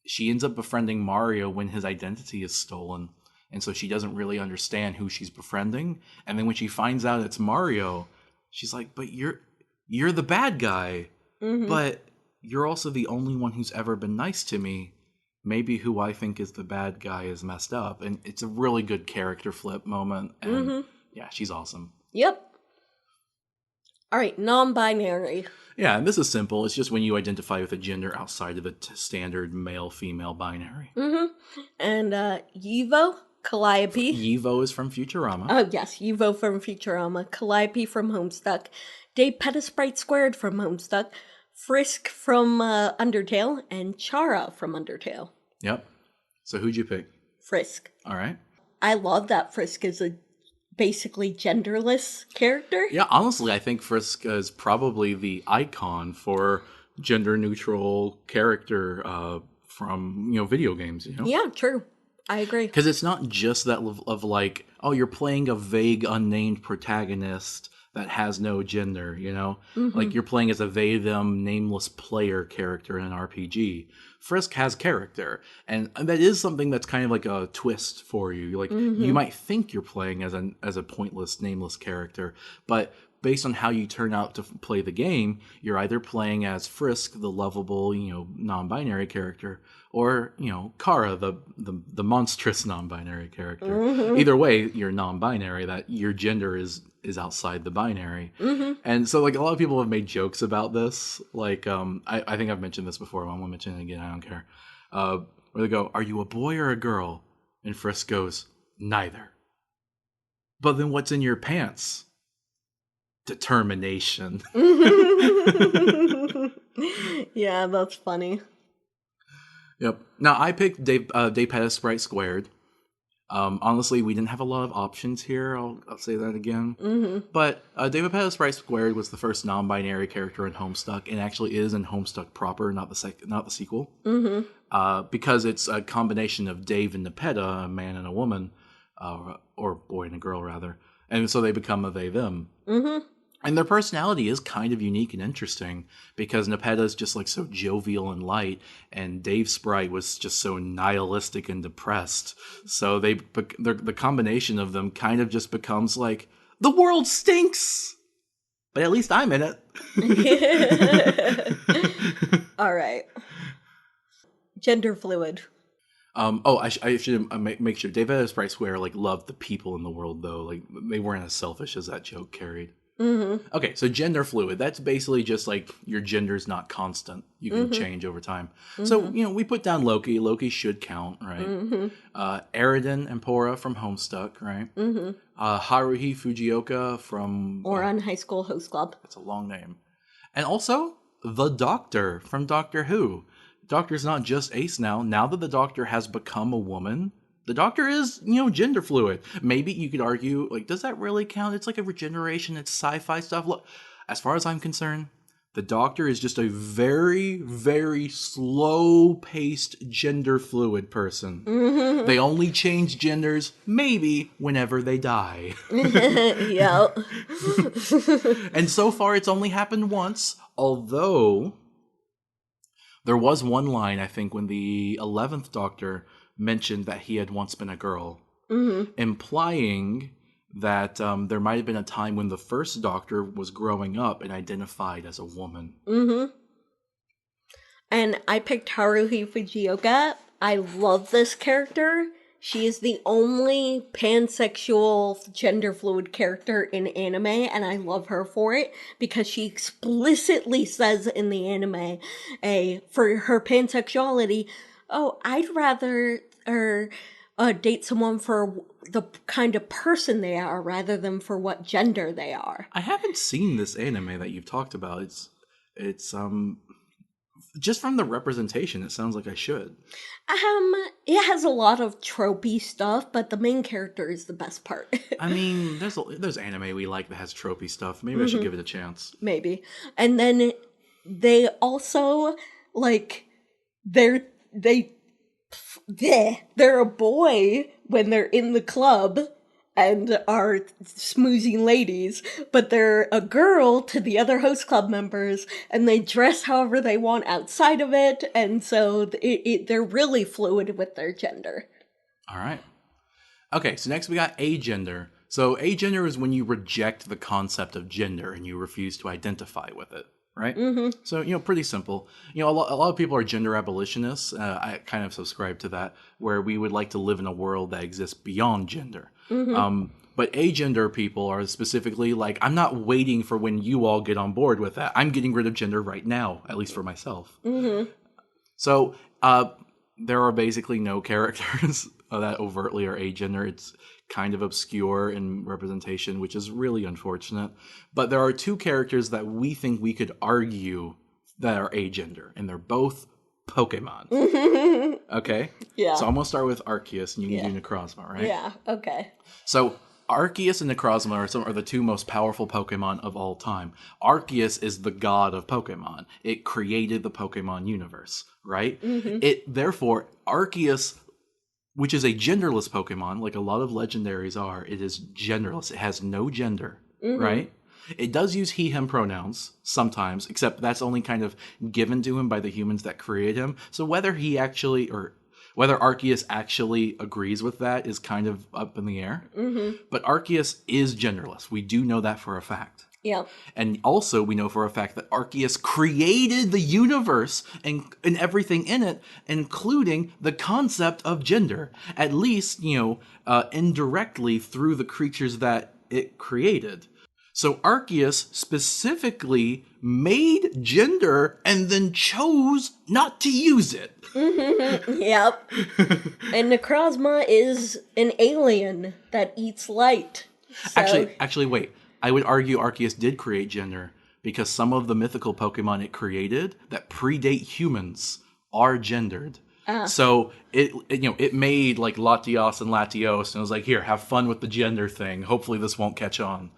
she ends up befriending Mario when his identity is stolen. And so she doesn't really understand who she's befriending. And then when she finds out it's Mario, she's like, "But you're the bad guy. But you're also the only one who's ever been nice to me. Maybe who I think is the bad guy is messed up." And it's a really good character flip moment. And yeah, she's awesome. Yep. All right, non-binary. Yeah, and this is simple. It's just when you identify with a gender outside of the standard male-female binary. And Yivo, Calliope. Yivo is from Futurama. Oh, yes, Yivo from Futurama, Calliope from Homestuck, Dave Pettisprite Squared from Homestuck, Frisk from Undertale, and Chara from Undertale. Yep. So who'd you pick? Frisk. All right. I love that Frisk is a basically genderless character. Yeah, honestly, I think Frisk is probably the icon for gender-neutral character from video games. Yeah, true. I agree. Because it's not just that of like, oh, you're playing a vague, unnamed protagonist that has no gender, Like you're playing as a they, them, nameless player character in an RPG. Frisk has character, and that is something that's kind of like a twist for you. Like you might think you're playing as a pointless, nameless character, but based on how you turn out to play the game, you're either playing as Frisk, the lovable, non-binary character, or Kara, the monstrous non-binary character. Either way, you're non-binary. That your gender is outside the binary. And so, like, a lot of people have made jokes about this. Like, I think I've mentioned this before. I won't mention it again. I don't care. Where they go, "Are you a boy or a girl?" And Frisk goes, "Neither." "But then what's in your pants?" "Determination." Yeah, that's funny. Yep. Now, I picked Dave Pettisprite Squared. Honestly, we didn't have a lot of options here. I'll say that again. But David Pettisprite Squared was the first non-binary character in Homestuck, and actually is in Homestuck proper, not the sequel. Because it's a combination of Dave and Nepeta, a man and a woman, or boy and a girl rather, and so they become a they them. And their personality is kind of unique and interesting because Nepeta is just like so jovial and light, and Dave Sprite was just so nihilistic and depressed. So the combination of them kind of just becomes like, the world stinks, but at least I'm in it. All right. Gender fluid. I should make sure Dave Pettisprite Square loved the people in the world though. Like they weren't as selfish as that joke carried. Okay, so gender fluid. That's basically just like your gender's not constant. You can change over time. So, we put down Loki. Loki should count, right? Eridan and Pora from Homestuck, right? Haruhi Fujioka from... Ouran High School Host Club. That's a long name. And also, the Doctor from Doctor Who. Doctor's not just Ace now. Now that the Doctor has become a woman... The Doctor is, gender fluid. Maybe you could argue, does that really count? It's like a regeneration. It's sci-fi stuff. Look, as far as I'm concerned, the Doctor is just a very, very slow-paced gender fluid person. They only change genders, maybe, whenever they die. Yeah. And so far, it's only happened once, although there was one line, I think, when the 11th Doctor mentioned that he had once been a girl, implying that there might have been a time when the first Doctor was growing up and identified as a woman. And I picked Haruhi Fujioka. I love this character. She is the only pansexual gender fluid character in anime, and I love her for it because she explicitly says in the anime, for her pansexuality, "Oh, I'd rather date someone for the kind of person they are rather than for what gender they are." I haven't seen this anime that you've talked about. It's Just from the representation, it sounds like I should. It has a lot of tropey stuff, but the main character is the best part. I mean, there's anime we like that has tropey stuff. Maybe I should give it a chance. Maybe. And then they also like they they're a boy when they're in the club and are smoozing ladies, but they're a girl to the other host club members, and they dress however they want outside of it, and so they're really fluid with their gender. All right. Okay, so next we got agender. So agender is when you reject the concept of gender and you refuse to identify with it, right? Mm-hmm. So, pretty simple. A lot of people are gender abolitionists. I kind of subscribe to that, where we would like to live in a world that exists beyond gender. Mm-hmm. But agender people are specifically like, I'm not waiting for when you all get on board with that. I'm getting rid of gender right now, at least for myself. Mm-hmm. So there are basically no characters that overtly are agender. It's kind of obscure in representation, which is really unfortunate. But there are two characters that we think we could argue that are agender, and they're both Pokemon. Okay? Yeah. So I'm going to start with Arceus, and you can do Necrozma, right? Yeah, okay. So Arceus and Necrozma are the two most powerful Pokemon of all time. Arceus is the god of Pokemon. It created the Pokemon universe, right? Mm-hmm. Therefore, Arceus, which is a genderless Pokemon, like a lot of legendaries are, it is genderless. It has no gender, right? It does use he, him pronouns sometimes, except that's only kind of given to him by the humans that create him. So whether Arceus actually agrees with that is kind of up in the air. Mm-hmm. But Arceus is genderless. We do know that for a fact. Yeah. And also we know for a fact that Arceus created the universe and everything in it, including the concept of gender, at least, indirectly through the creatures that it created. So Arceus specifically made gender and then chose not to use it. Mm-hmm. Yep. And Necrozma is an alien that eats light. So... Actually, wait. I would argue Arceus did create gender because some of the mythical Pokemon it created that predate humans are gendered. So it made like Latios and Latios, and it was like, here, have fun with the gender thing. Hopefully this won't catch on.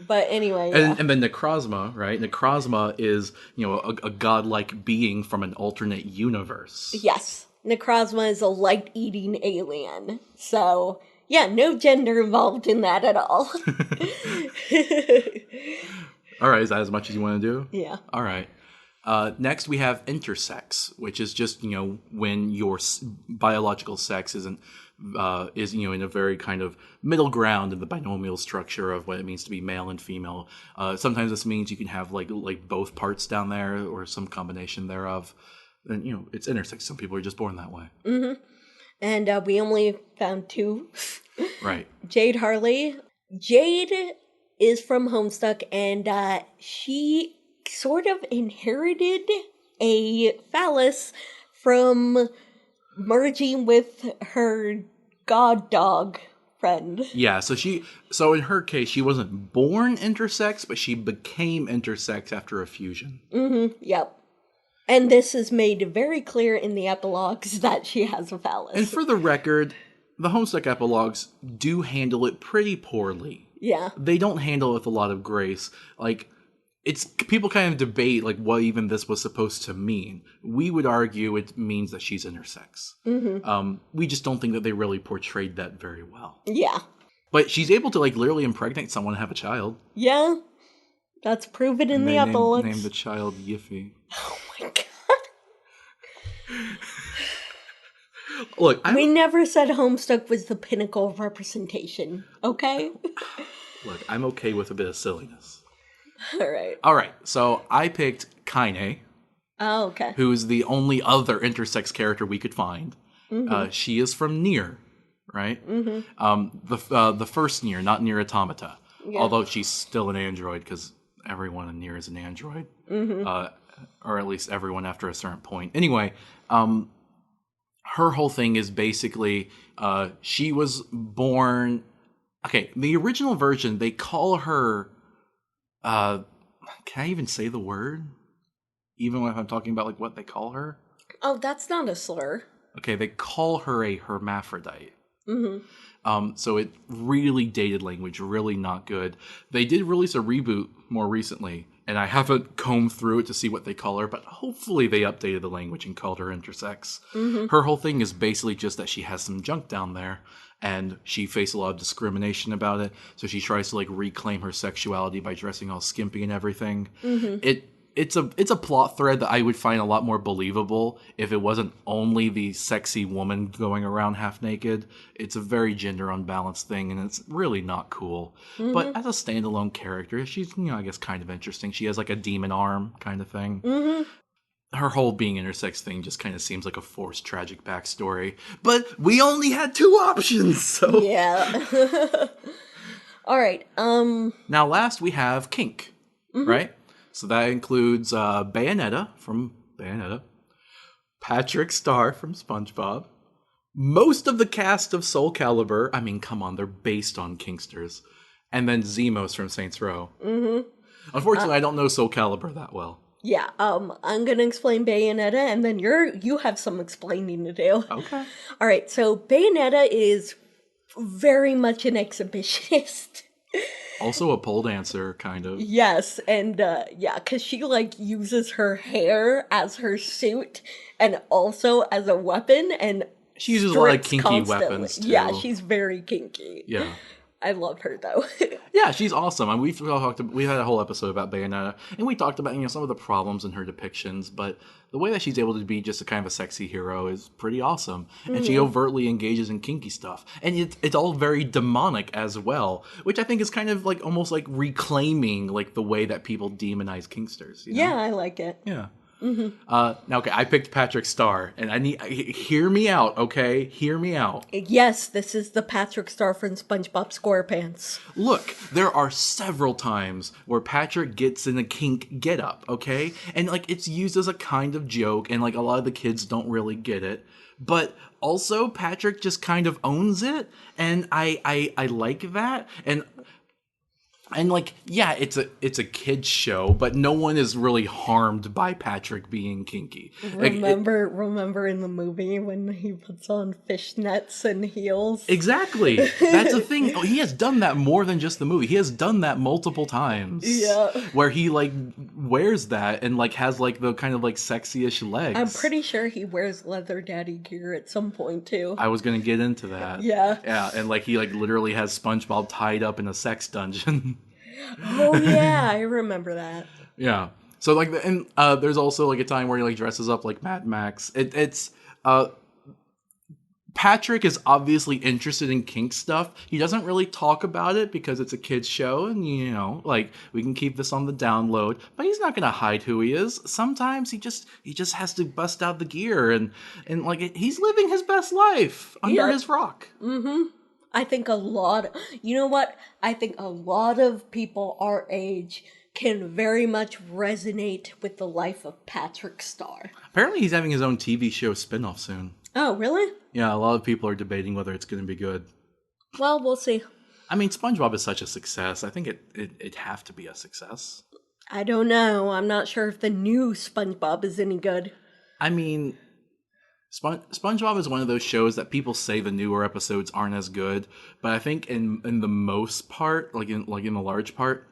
But anyway, yeah. And then Necrozma, right? Necrozma is, a godlike being from an alternate universe. Yes. Necrozma is a light-eating alien. So, yeah, no gender involved in that at all. All right, is that as much as you want to do? Yeah. All right. Next, we have intersex, which is just, when your biological sex is in a very kind of middle ground in the binomial structure of what it means to be male and female. Sometimes this means you can have like both parts down there or some combination thereof. And, it's intersex. Some people are just born that way. Mm-hmm. And we only found two. Right. Jade Harley. Jade is from Homestuck, and she sort of inherited a phallus from merging with her god dog friend. Yeah, so in her case, she wasn't born intersex, but she became intersex after a fusion. Mm-hmm, yep. And this is made very clear in the epilogues that she has a phallus. And for the record, the Homestuck epilogues do handle it pretty poorly. Yeah. They don't handle it with a lot of grace. Like, people kind of debate like what even this was supposed to mean. We would argue it means that she's intersex. Mm-hmm. We just don't think that they really portrayed that very well. Yeah. But she's able to like literally impregnate someone and have a child. Yeah. That's proven in the epilogues. Name the child Yiffy. Oh my god. Look, we never said Homestuck was the pinnacle of representation, okay? Look, I'm okay with a bit of silliness. All right. So I picked Kaine. Oh, okay. Who is the only other intersex character we could find. Mm-hmm. She is from Nier, right? Mm-hmm. The first Nier, not Nier Automata. Yeah. Although she's still an android because everyone in Nier is an android. Mm-hmm. Or at least everyone after a certain point. Anyway, her whole thing is basically she was born... Okay, the original version, they call her... can I even say the word? even when I'm talking about like what they call her. Oh, that's not a slur. Okay, they call her a hermaphrodite. Mm-hmm. So it really dated language, really not good. They did release a reboot more recently, and I haven't combed through it to see what they call her, but hopefully they updated the language and called her intersex. Mm-hmm. Her whole thing is basically just that she has some junk down there, and she faced a lot of discrimination about it, so she tries to like reclaim her sexuality by dressing all skimpy and everything. Mm-hmm. It's a plot thread that I would find a lot more believable if it wasn't only the sexy woman going around half naked. It's a very gender unbalanced thing, and it's really not cool. Mm-hmm. But as a standalone character, she's, I guess kind of interesting. She has like a demon arm kind of thing. Mm-hmm. Her whole being intersex thing just kind of seems like a forced tragic backstory. But we only had 2 options, so Yeah. All right. Now last we have kink, right? So that includes Bayonetta from Bayonetta, Patrick Star from SpongeBob, most of the cast of Soul Calibur. I mean, come on, they're based on Kinksters. And then Zemos from Saints Row. Mm-hmm. Unfortunately, I don't know Soul Calibur that well. Yeah. I'm gonna explain Bayonetta, and then you have some explaining to do. Okay. All right. So Bayonetta is very much an exhibitionist. Also a pole dancer, kind of. Yes, and yeah, because she like uses her hair as her suit and also as a weapon, and She uses a lot of strips kinky constantly. weapons, too. Yeah, she's very kinky. Yeah. I love her though. Yeah, she's awesome. And we had a whole episode about Bayonetta, and we talked about some of the problems in her depictions, but the way that she's able to be just a kind of a sexy hero is pretty awesome. And she overtly engages in kinky stuff, and it's all very demonic as well, which I think is kind of like almost like reclaiming like the way that people demonize kinksters. You know? Yeah, I like it. Yeah. Now, okay, I picked Patrick Star, and hear me out, okay? Hear me out. Yes, this is the Patrick Star from SpongeBob SquarePants. Look, there are several times where Patrick gets in a kink getup, okay? And like it's used as a kind of joke, and like a lot of the kids don't really get it. But also Patrick just kind of owns it, and I like that. And like, yeah, it's a kid's show, but no one is really harmed by Patrick being kinky. Remember in the movie when he puts on fishnets and heels? Exactly. That's a thing. Oh, he has done that more than just the movie. He has done that multiple times. Yeah. Where he like wears that and like has like the kind of like sexy-ish legs. I'm pretty sure he wears leather daddy gear at some point too. I was gonna get into that. Yeah. Yeah, and like he like literally has SpongeBob tied up in a sex dungeon. Oh yeah, I remember that. Yeah. So like, and there's also like a time where he like dresses up like Mad Max. It's Patrick is obviously interested in kink stuff. He doesn't really talk about it because it's a kid's show, and like we can keep this on the download. But he's not gonna hide who he is. Sometimes he just has to bust out the gear and like he's living his best life under his rock. Mm-hmm. I think you know what? I think a lot of people our age can very much resonate with the life of Patrick Star. Apparently, he's having his own TV show spinoff soon. Oh, really? Yeah, a lot of people are debating whether it's going to be good. Well, we'll see. I mean, SpongeBob is such a success. I think it'd have to be a success. I don't know. I'm not sure if the new SpongeBob is any good. I mean, SpongeBob is one of those shows that people say the newer episodes aren't as good, but I think in the most part, like in the large part,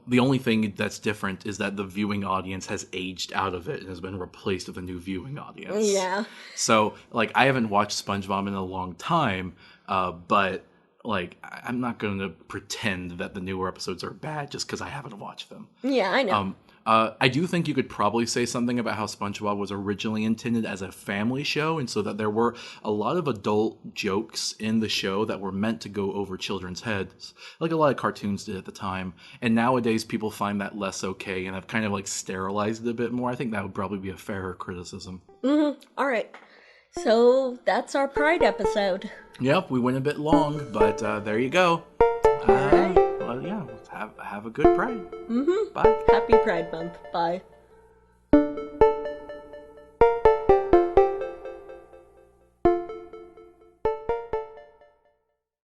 the only thing that's different is that the viewing audience has aged out of it and has been replaced with a new viewing audience. Yeah. So, like, I haven't watched SpongeBob in a long time, but like, I'm not going to pretend that the newer episodes are bad just because I haven't watched them. Yeah, I know. I do think you could probably say something about how SpongeBob was originally intended as a family show, and so that there were a lot of adult jokes in the show that were meant to go over children's heads, like a lot of cartoons did at the time. And nowadays, people find that less okay and have kind of like sterilized it a bit more. I think that would probably be a fairer criticism. Mm-hmm. All right. So that's our Pride episode. Yep, we went a bit long, but there you go. All right. Well, yeah, have a good Pride. Mm-hmm. Bye. Happy Pride Month. Bye.